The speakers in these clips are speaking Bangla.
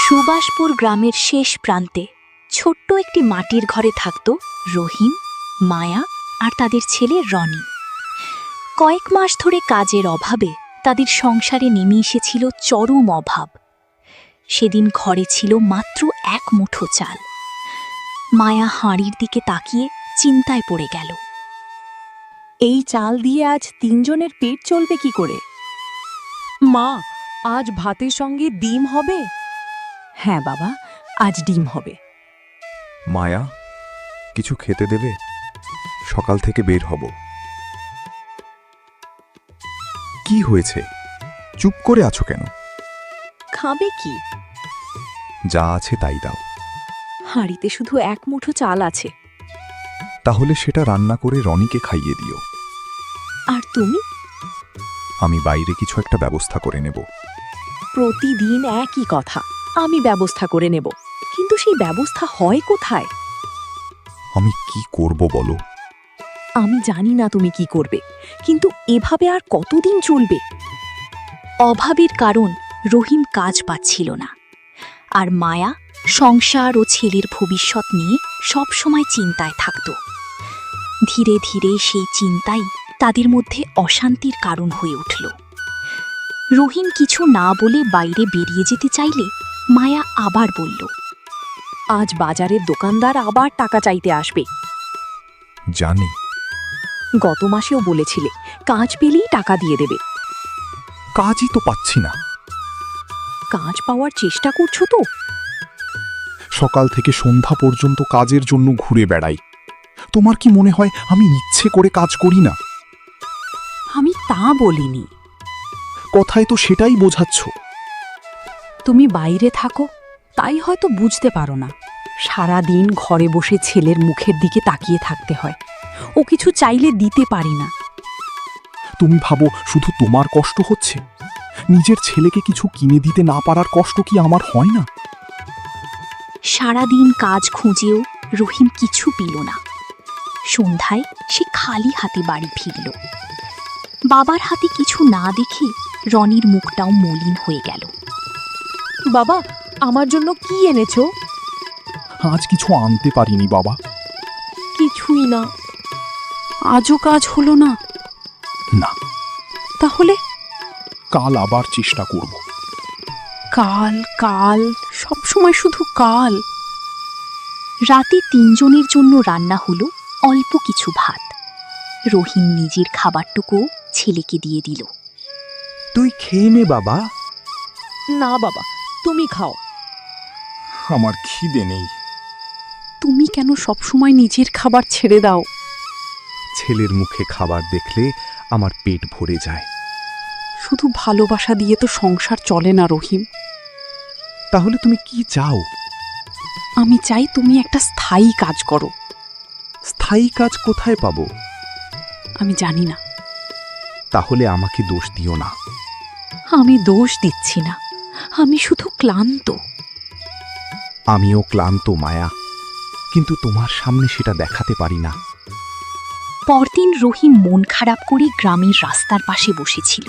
সুভাষপুর গ্রামের শেষ প্রান্তে ছোট্ট একটি মাটির ঘরে থাকত রহিম, মায়া আর তাদের ছেলে রনি। কয়েক মাস ধরে কাজের অভাবে তাদের সংসারে নেমে এসেছিল চরম অভাব। সেদিন ঘরে ছিল মাত্র এক মুঠো চাল। মায়া হাঁড়ির দিকে তাকিয়ে চিন্তায় পড়ে গেল। এই চাল দিয়ে আজ তিনজনের পেট চলবে কি করে? মা, আজ ভাতের সঙ্গে ডিম হবে? হ্যাঁ বাবা, আজ ডিম হবে। মায়া, কিছু খেতে দেবে? সকাল থেকে বের হব। কি হয়েছে? চুপ করে আছো কেন? খাবে কি? যা আছে তাই দাও। হাঁড়িতে শুধু এক মুঠো চাল আছে। তাহলে সেটা রান্না করে রনিকে খাইয়ে দিও। আর তুমি? আমি বাইরে কিছু একটা ব্যবস্থা করে নেব। প্রতিদিন একই কথা, আমি ব্যবস্থা করে নেব, কিন্তু সেই ব্যবস্থা হয় কোথায়? আমি কি করব বলো? আমি জানি না তুমি কি করবে, কিন্তু এভাবে আর কতদিন চলবে? অভাবের কারণ রহিম কাজ পাচ্ছিল না, আর মায়া সংসার ও ছেলের ভবিষ্যৎ নিয়ে সবসময় চিন্তায় থাকত। ধীরে ধীরে সেই চিন্তাই তাদের মধ্যে অশান্তির কারণ হয়ে উঠল। রহিম কিছু না বলে বাইরে বেরিয়ে যেতে চাইলে মায়া আবার বলল, আজ বাজারের দোকানদার আবার টাকা চাইতে আসবে। জানি। গত মাসেও বলেছিলে কাজ পেলেই টাকা দিয়ে দেবে। কাজই তো পাচ্ছি না। কাজ পাওয়ার চেষ্টা করছো তো? সকাল থেকে সন্ধ্যা পর্যন্ত কাজের জন্য ঘুরে বেড়াই। তোমার কি মনে হয় আমি ইচ্ছে করে কাজ করি না? আমি তা বলিনি। কথায় তো সেটাই বোঝাচ্ছ। তুমি বাইরে থাকো, তাই হয়তো বুঝতে পারো না। সারা দিন ঘরে বসে ছেলের মুখের দিকে তাকিয়ে থাকতে হয়। ও কিছু চাইলে দিতে পারি না। তুমি ভাবো শুধু তোমার কষ্ট হচ্ছে? নিজের ছেলেকে কিছু কিনে দিতে না পারার কষ্ট কি আমার হয় না? সারাদিন কাজ খুঁজেও রহিম কিছু পেল না। সন্ধ্যায় সে খালি হাতে বাড়ি ফিরল। বাবার হাতে কিছু না দেখে রনির মুখটাও মলিন হয়ে গেল। বাবা, আমার জন্য কি এনেছো? আজ কিছু আনতে পারিনি বাবা। কিছুই না। আজও কাজ হলো না? না। তাহলে কাল আবার চেষ্টা করব। কাল কাল সবসময় শুধু কাল। রাতে তিনজনের জন্য রান্না হলো অল্প কিছু ভাত। রহিম নিজের খাবারটুকু ছেলেকে দিয়ে দিল। তুই খেয়ে নে বাবা। না বাবা, তুমি খাও। আমার খিদে নেই। তুমি কেন সবসময় নিজের খাবার ছেড়ে দাও? ছেলের মুখে খাবার দেখলে আমার পেট ভরে যায়। শুধু ভালোবাসা দিয়ে তো সংসার চলে না রহিম। তাহলে তুমি কি চাও? আমি চাই তুমি একটা স্থায়ী কাজ করো। স্থায়ী কাজ কোথায় পাবো? আমি জানি না। তাহলে আমাকে দোষ দিও না। আমি দোষ দিচ্ছি না, আমি শুধু ক্লান্ত। আমিও ক্লান্ত মায়া, কিন্তু তোমার সামনে সেটা দেখাতে পারি না। পরদিন রহিম মন খারাপ করে গ্রামের রাস্তার পাশে বসেছিল।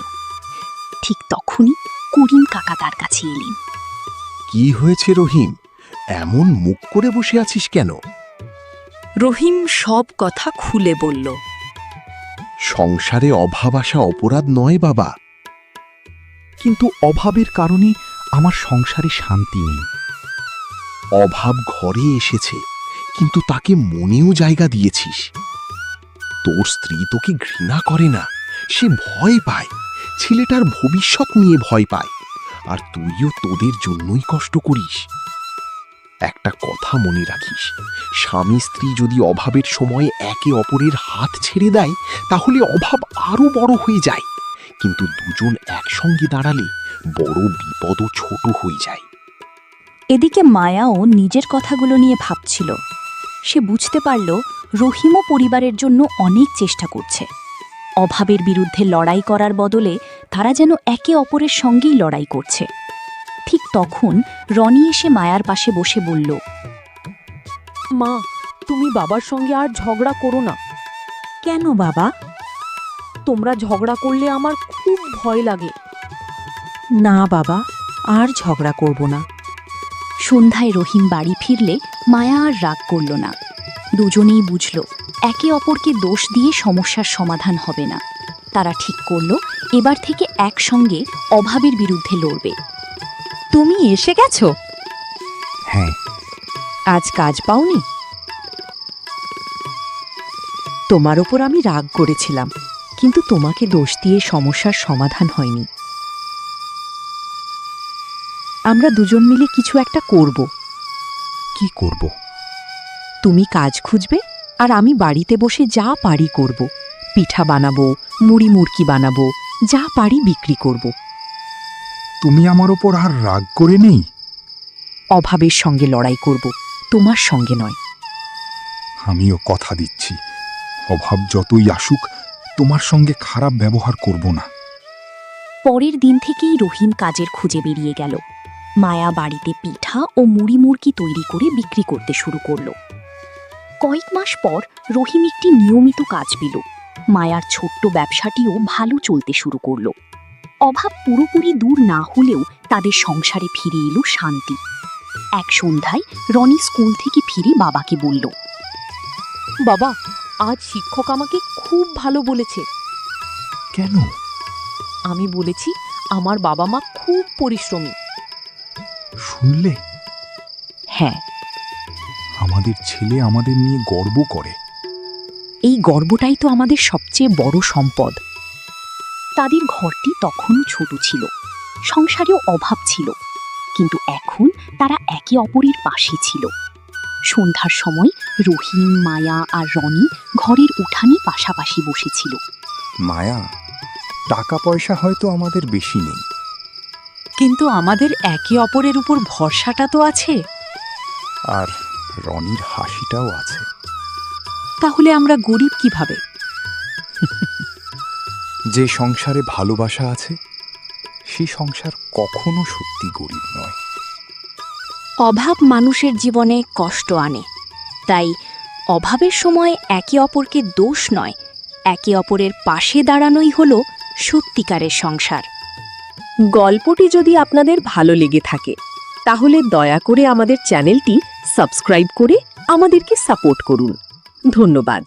ঠিক তখনই করিম কাকা তার কাছে এলেন। কি হয়েছে রহিম? এমন মুখ করে বসে আছিস কেন? রহিম সব কথা খুলে বলল। সংসারে অভাব আসা অপরাধ নয় বাবা। কিন্তু অভাবের কারণে আমার সংসারে শান্তি নেই। অভাব ঘরে এসেছে, কিন্তু তাকে মনেও জায়গা দিয়েছিস। তোর স্ত্রী তোকে ঘৃণা করে না, সে ভয় পায়। ছেলেটার ভবিষ্যৎ নিয়ে ভয় পায়, আর তুইও তোদের জন্যই কষ্ট করিস। একটা কথা মনে রাখিস, স্বামী স্ত্রী যদি অভাবের সময় একে অপরের হাত ছেড়ে দেয়, তাহলে অভাব আরো বড় হয়ে যায়। কিন্তু দুজন একসঙ্গে দাঁড়ালে বড় বিপদও ছোট হয়ে যায়। এদিকে মায়াও নিজের কথাগুলো নিয়ে ভাবছিল। সে বুঝতে পারল রহিমও পরিবারের জন্য অনেক চেষ্টা করছে। অভাবের বিরুদ্ধে লড়াই করার বদলে তারা যেন একে অপরের সঙ্গেই লড়াই করছে। ঠিক তখন রনি এসে মায়ার পাশে বসে বলল, মা, তুমি বাবার সঙ্গে আর ঝগড়া করো না। কেন বাবা? তোমরা ঝগড়া করলে আমার খুব ভয় লাগে। না বাবা, আর ঝগড়া করব না। সন্ধ্যায় রহিম বাড়ি ফিরলে মায়া আর রাগ করল না। দুজনেই বুঝল একে অপরকে দোষ দিয়ে সমস্যার সমাধান হবে না। তারা ঠিক করল এবার থেকে একসঙ্গে অভাবের বিরুদ্ধে লড়বে। তুমি এসে গেছো? হ্যাঁ। আজ কাজ পাওনি? তোমার ওপর আমি রাগ করেছিলাম, কিন্তু তোমাকে দোষ দিয়ে সমস্যার সমাধান হয়নি। আমরা দুজন মিলে কিছু একটা করব। কি করব? তুমি কাজ খুঁজবে আর আমি বাড়িতে বসে যা পারি করব। পিঠা বানাবো, মুড়ি মুড়কি বানাবো, যা পারি বিক্রি করব। তুমি আমার ওপর আর রাগ করে নেই? অভাবের সঙ্গে লড়াই করব, তোমার সঙ্গে নয়। আমিও কথা দিচ্ছি, অভাব যতই আসুক তোমার সঙ্গে খারাপ ব্যবহার করব না। পরের দিন থেকেই রহিম কাজের খুঁজে বেরিয়ে গেল। মায়া বাড়িতে পিঠা ও মুড়ি মুড়কি তৈরি করে বিক্রি করতে শুরু করল। কয়েক মাস পর রহিম একটি নিয়মিত কাজ পেল। মায়ার ছোট্ট ব্যবসাটিও ভালো চলতে শুরু করল। অভাব পুরোপুরি দূর না হলেও তাদের সংসারে ফিরে এলো শান্তি। এক সন্ধ্যায় রনি স্কুল থেকে ফিরে বাবাকে বলল, বাবা, আজ শিক্ষক আমাকে খুব ভালো বলেছে। কেন? আমি বলেছি আমার বাবা মা খুব পরিশ্রমী। শুনলে? হ্যাঁ, আমাদের ছেলে আমাদের নিয়ে গর্ব করে। এই গর্বটাই তো আমাদের সবচেয়ে বড় সম্পদ। তাদের ঘরটি তখনও ছোট ছিল, সংসারেও অভাব ছিল, কিন্তু এখন তারা একে অপরের পাশে ছিল। সন্ধ্যার সময় রহিম, মায়া আর রনি ঘরের উঠানে পাশাপাশি বসেছিল। মায়া, টাকা পয়সা হয়তো আমাদের বেশি নেই, কিন্তু আমাদের একে অপরের উপর ভরসাটা তো আছে। আর রনির হাসিটাও আছে। তাহলে আমরা গরিব কিভাবে? যে সংসারে ভালোবাসা আছে সেই সংসার কখনো সত্যি গরিব নয়। অভাব মানুষের জীবনে কষ্ট আনে, তাই অভাবের সময় একে অপরকে দোষ নয়, একে অপরের পাশে দাঁড়ানোই হলো সত্যিকারের সংসার। গল্পটি যদি আপনাদের ভালো লেগে থাকে তাহলে দয়া করে আমাদের চ্যানেলটি সাবস্ক্রাইব করে আমাদেরকে সাপোর্ট করুন। ধন্যবাদ।